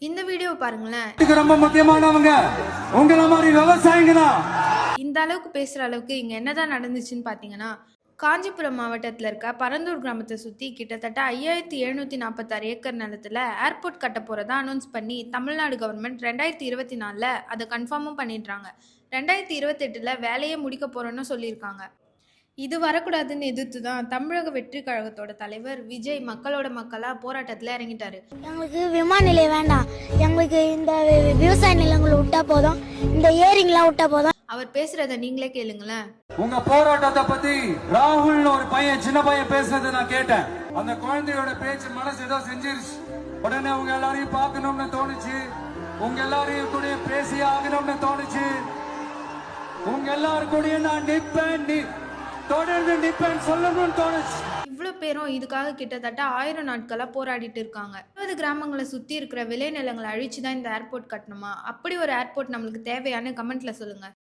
இந்த வீடியோ பாருங்களேன். ரொம்ப முக்கியமானவங்க உங்கள மாதிரி விவசாயிங்க தான். இந்த அளவுக்கு பேசுற அளவுக்கு இங்க என்னதான் நடந்துச்சுன்னு பாத்தீங்கன்னா, காஞ்சிபுரம் மாவட்டத்துல இருக்க பரந்தூர் கிராமத்தை சுத்தி கிட்டத்தட்ட 5746 ஏக்கர் நிலத்துல ஏர்போர்ட் கட்ட போறதா அனௌன்ஸ் பண்ணி தமிழ்நாடு கவர்மெண்ட் 2024ல அதை கன்ஃபார்மும் பண்ணிடுறாங்க. 2028ல வேலையை முடிக்க போறோம்னு சொல்லியிருக்காங்க. இது வரக்கூடாதுன்னு எதிர்த்து தான் தமிழக வெற்றி கழகத்தோட தலைவர் விஜய் மக்களோட மக்களா போராட்டத்துல இறங்கிட்டாரு. எங்களுக்கு விமான நிலையம் வேண்டாம், எங்களுக்கு இந்த விவசாய நிலங்களை விட்டா போதும், இந்த ஏரிங்கெல்லாம் விட்டா போதும். அவர் பேசுறத நீங்களே கேளுங்களேன். உங்க போராட்டத்தை பத்தி ராகுல்னு ஒரு பையன், சின்ன பையன் பேசுனதை நான் கேட்டேன். அந்த குழந்தையோட பேச்சு மனசு ஏதோ செஞ்சிருச்சு. உடனே உங்க எல்லாரையும் பார்க்கணும்னு தோணுச்சு, உங்க எல்லாரையும் கூட பேசி ஆகணும்னு தோணுச்சு. உங்க எல்லாரும் கூட நான் நிற்பேன், தொடர்ந்து நிற்பேன் சொல்லணும்னு தோணுச்சு. இவ்வளோ பேரும் இதுக்காக கிட்டத்தட்ட 1000 நாட்களா போராடிட்டு இருக்காங்க. 20 கிராமங்களை சுத்தி இருக்கிற விளைநிலங்களை அழிச்சு தான் இந்த ஏர்போர்ட் கட்டணுமா? அப்படி ஒரு ஏர்போர்ட் நம்மளுக்கு தேவையான்னு கமெண்ட்ல சொல்லுங்க.